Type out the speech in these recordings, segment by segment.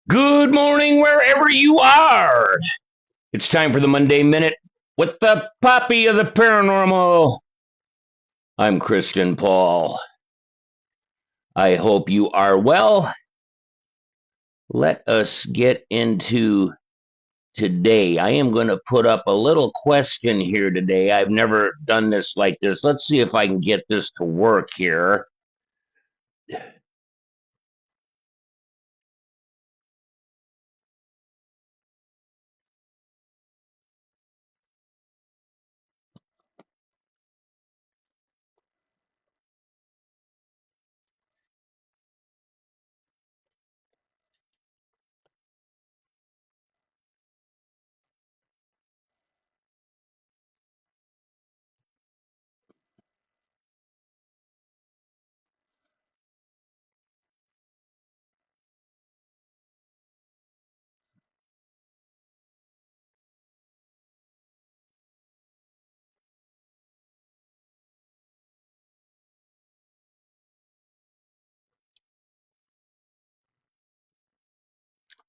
Good morning, wherever you are. It's time for the Monday Minute with the Poppy of the Paranormal. I'm Christian Paul. I hope you are well. Let us get into today. I am going to put up a little question here today. I've never done this like this. Let's see if I can get this to work here.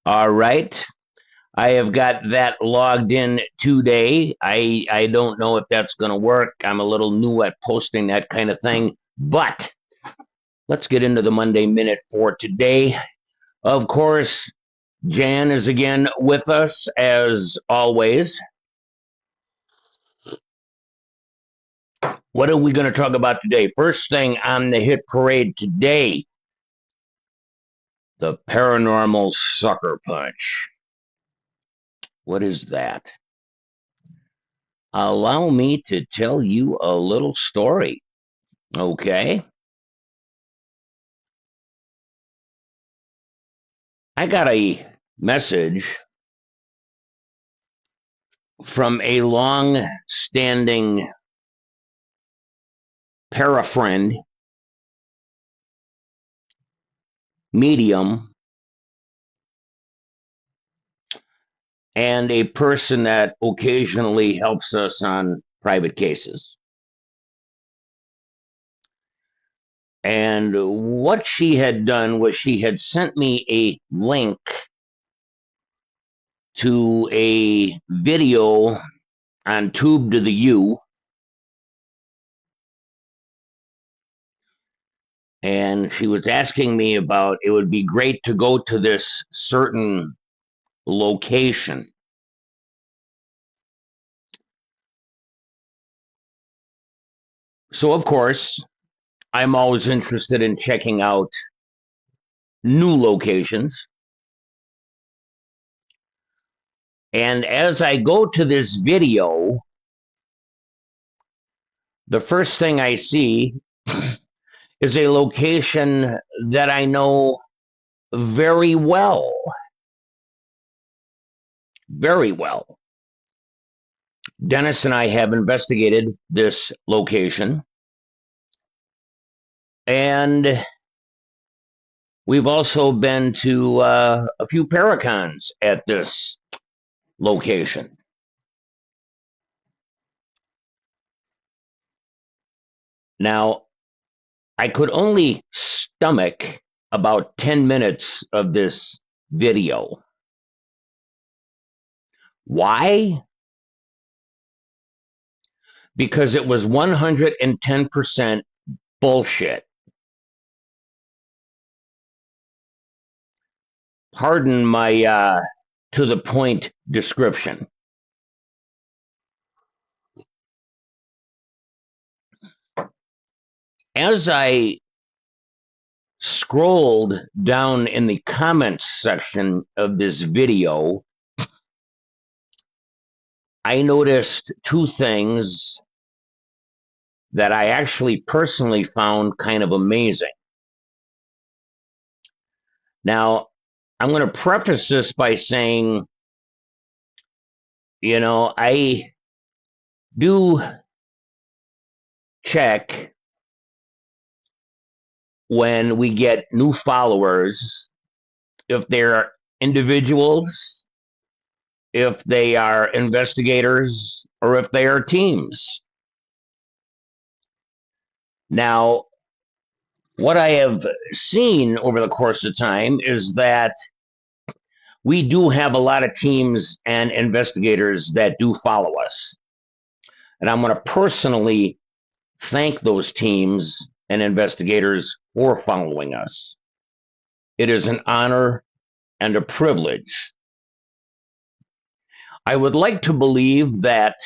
All right. I have got that logged in today. I don't know if that's going to work. I'm a little new at posting that kind of thing, but let's get into the Monday Minute for today. Of course, Jan is again with us as always. What are we going to talk about today? First thing on the hit parade today, the paranormal sucker punch. What is that? Allow me to tell you a little story, okay? I got a message from a long-standing parafriend, medium, and a person that occasionally helps us on private cases. And what she had done was she had sent me a link to a video on Tube to the U. And she was asking me about it would be great to go to this certain location. So, of course, I'm always interested in checking out new locations. And as I go to this video, the first thing I see is a location that I know very well. Very well. Dennis and I have investigated this location, and we've also been to a few Paracons at this location. Now, I could only stomach about 10 minutes of this video. Why? Because it was 110% bullshit. Pardon my to the point description. As I scrolled down in the comments section of this video, I noticed two things that I actually personally found kind of amazing. Now, I'm going to preface this by saying, I do check when we get new followers, if they're individuals, if they are investigators, or if they are teams. Now, what I have seen over the course of time is that we do have a lot of teams and investigators that do follow us. And I'm going to personally thank those teams and investigators for following us. It is an honor and a privilege. I would like to believe that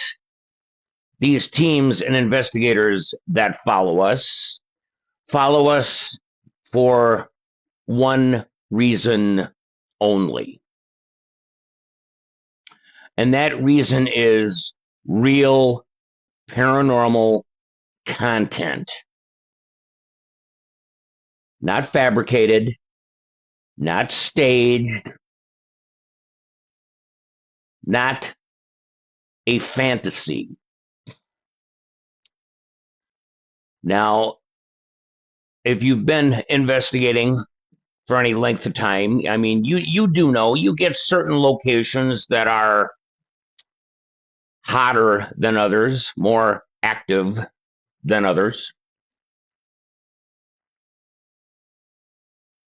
these teams and investigators that follow us for one reason only. And that reason is real paranormal content. Not fabricated, not staged, not a fantasy. Now, if you've been investigating for any length of time, I mean, you do know you get certain locations that are hotter than others, more active than others.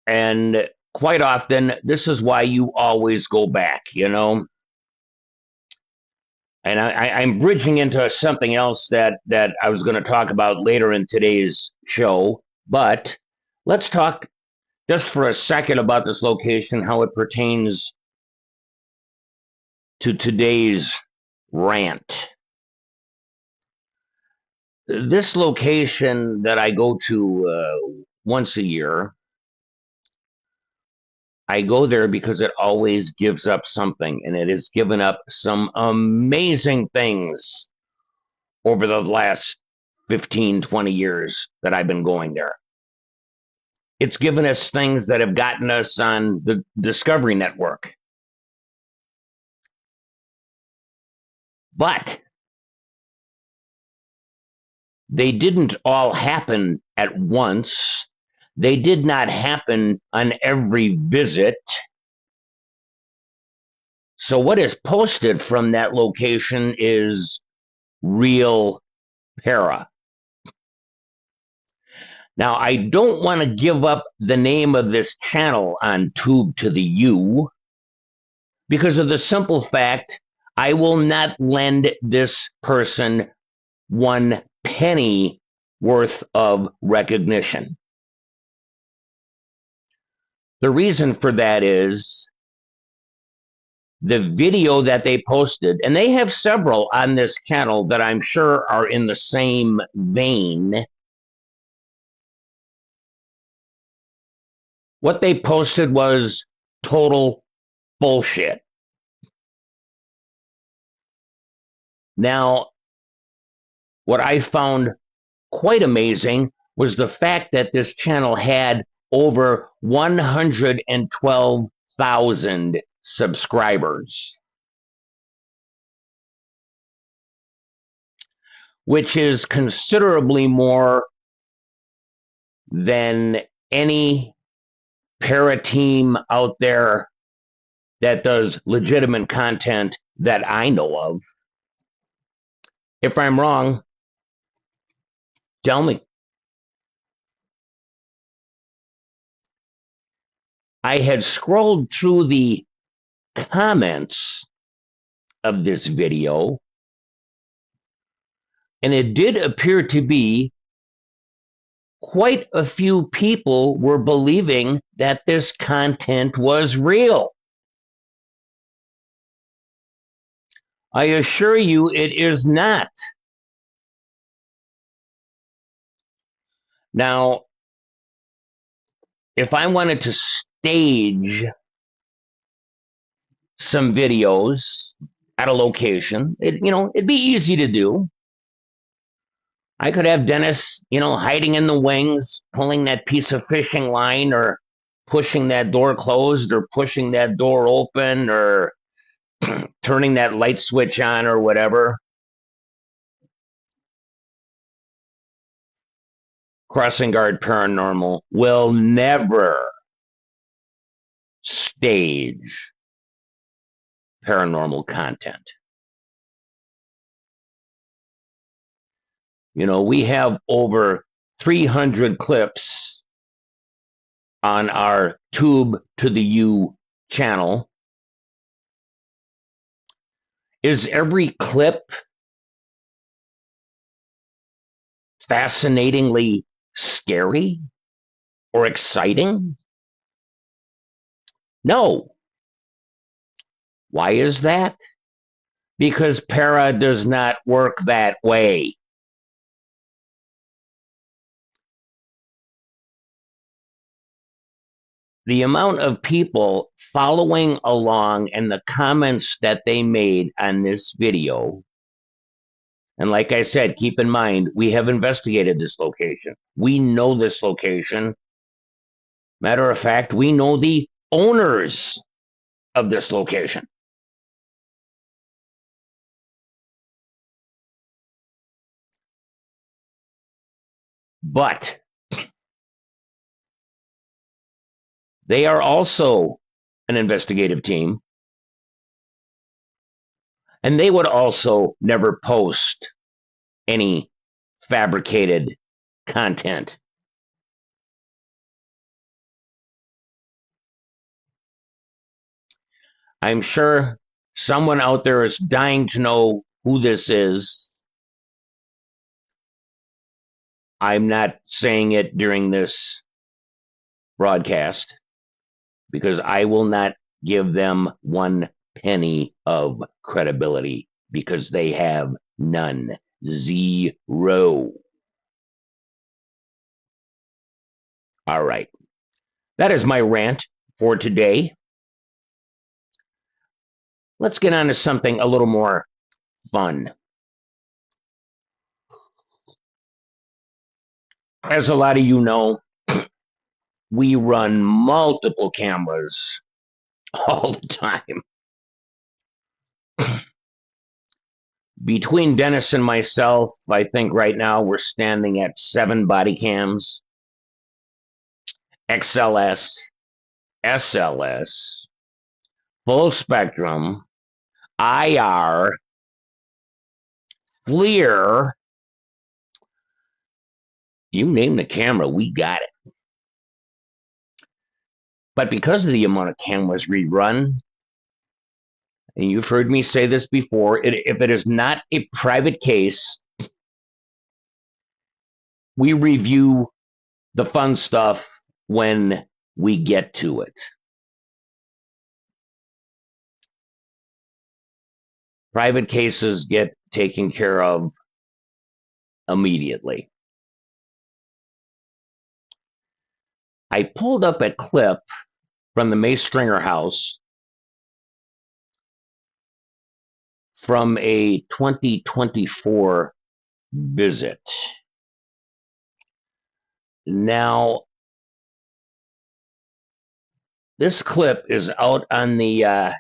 And quite often, this is why you always go back, you know? And I'm bridging into something else that I was going to talk about later in today's show. But let's talk just for a second about this location, how it pertains to today's rant. This location that I go to once a year, I go there because it always gives up something, and it has given up some amazing things over the last 15, 20 years that I've been going there. It's given us things that have gotten us on the Discovery Network. But they didn't all happen at once. They did not happen on every visit. So what is posted from that location is real para. Now, I don't want to give up the name of this channel on Tube to the U because of the simple fact I will not lend this person 1 penny worth of recognition. The reason for that is the video that they posted, and they have several on this channel that I'm sure are in the same vein. What they posted was total bullshit. Now, what I found quite amazing was the fact that this channel had over 112,000 subscribers, which is considerably more than any para team out there that does legitimate content that I know of. If I'm wrong, tell me. I had scrolled through the comments of this video, and it did appear to be quite a few people were believing that this content was real. I assure you it is not. Now, if I wanted to stage some videos at a location, it'd be easy to do. I could have Dennis, hiding in the wings, pulling that piece of fishing line, or pushing that door closed, or pushing that door open, or turning that light switch on, or whatever. Crossingaurd Paranormal will never stage paranormal content. We have over 300 clips on our Tube to the U channel. Is every clip fascinatingly scary or exciting? No. Why is that? Because para does not work that way. The amount of people following along and the comments that they made on this video, and like I said, keep in mind, we have investigated this location. We know this location. Matter of fact, we know the owners of this location. But they are also an investigative team, and they would also never post any fabricated content. I'm sure someone out there is dying to know who this is. I'm not saying it during this broadcast because I will not give them 1 penny of credibility because they have none. Zero. All right. That is my rant for today. Let's get on to something a little more fun. As a lot of you know, we run multiple cameras all the time. Between Dennis and myself, I think right now we're standing at 7 body cams. XLS, SLS, full spectrum, IR, FLIR. You name the camera, we got it. But because of the amount of cameras we run, and you've heard me say this before, if it is not a private case, we review the fun stuff when we get to it. Private cases get taken care of immediately. I pulled up a clip from the May Stringer house from a 2024 visit. Now, this clip is out on the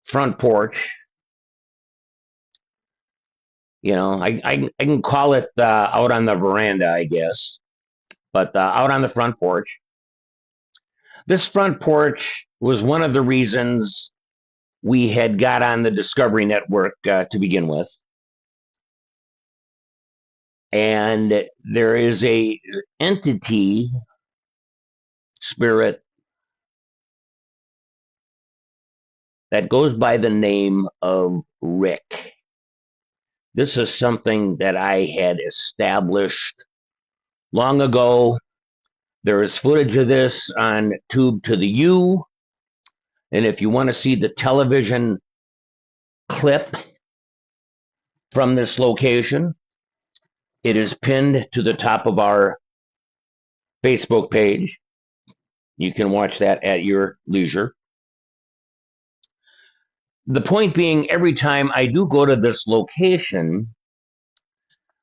front porch. You know, I can call it out on the veranda, I guess, but out on the front porch. This front porch was one of the reasons we had got on the Discovery Network to begin with. And there is a entity, spirit, that goes by the name of Rick. This is something that I had established long ago. There is footage of this on Tube to the U. And if you want to see the television clip from this location, it is pinned to the top of our Facebook page. You can watch that at your leisure. The point being, every time I do go to this location,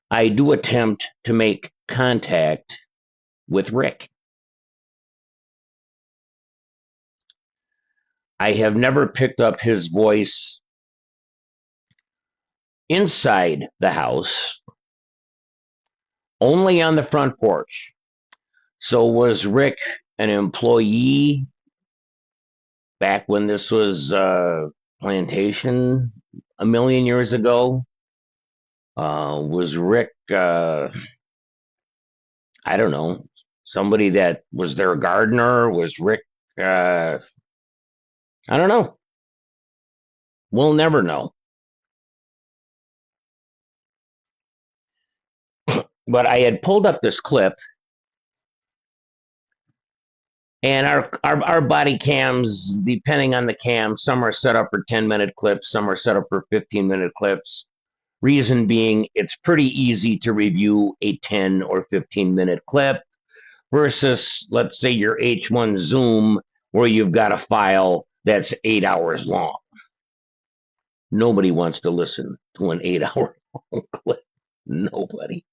I do attempt to make contact with Rick. I have never picked up his voice inside the house, only on the front porch. So was Rick an employee back when this was plantation a million years ago? Was Rick, I don't know, somebody that was their gardener? Was Rick, I don't know. We'll never know. But I had pulled up this clip, and our body cams, depending on the cam, some are set up for 10-minute clips, some are set up for 15-minute clips. Reason being, it's pretty easy to review a 10 or 15-minute clip versus, let's say, your H1 Zoom, where you've got a file that's 8 hours long. Nobody wants to listen to an 8 hour long clip. Nobody.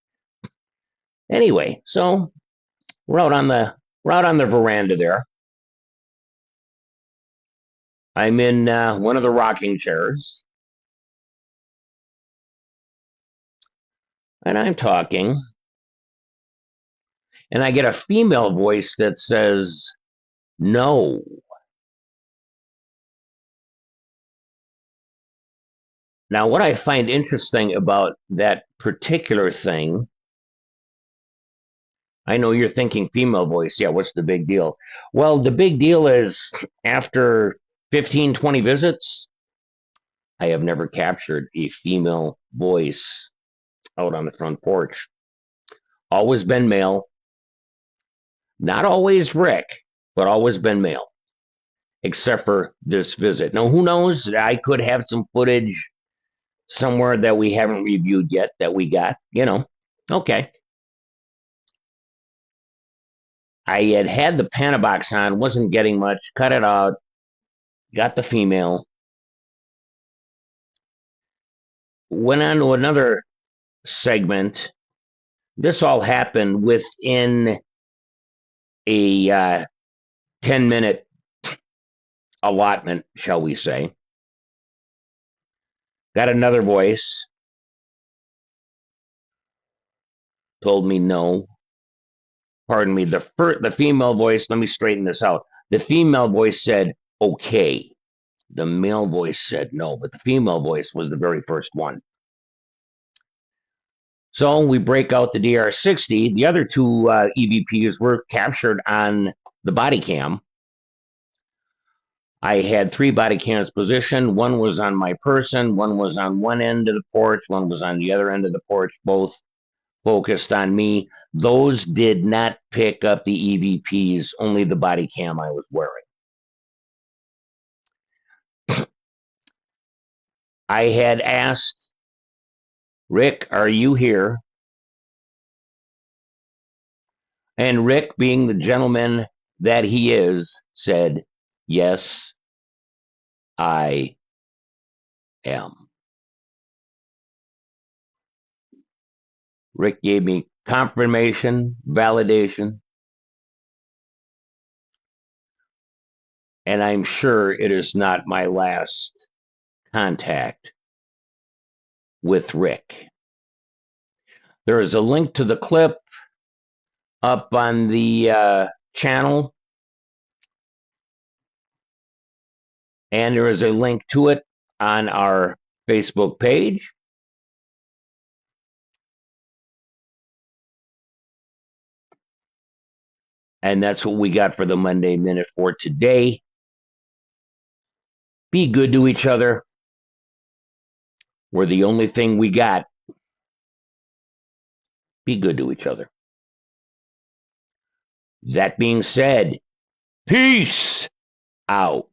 Anyway, so we're out on the veranda there. I'm in one of the rocking chairs, and I'm talking, and I get a female voice that says, "No." Now, what I find interesting about that particular thing, I know you're thinking female voice. Yeah, what's the big deal? Well, the big deal is after 15, 20 visits, I have never captured a female voice out on the front porch. Always been male. Not always Rick, but always been male, except for this visit. Now, who knows? I could have some footage somewhere that we haven't reviewed yet that we got, Okay. I had the Panabox on, wasn't getting much, cut it out, got the female, went on to another segment. This all happened within a 10-minute allotment, shall we say. Got another voice, told me no. Pardon me, the female voice, let me straighten this out. The female voice said, okay. The male voice said no, but the female voice was the very first one. So we break out the DR60. The other two EVPs were captured on the body cam. I had 3 body cams positioned. One was on my person, one was on one end of the porch, one was on the other end of the porch, both focused on me. Those did not pick up the EVPs, only the body cam I was wearing. I had asked, Rick, are you here? And Rick, being the gentleman that he is, said, yes, I am. Rick gave me confirmation, validation, and I'm sure it is not my last contact with Rick. There is a link to the clip up on the channel, and there is a link to it on our Facebook page. And that's what we got for the Monday Minute for today. Be good to each other. We're the only thing we got. Be good to each other. That being said, peace out.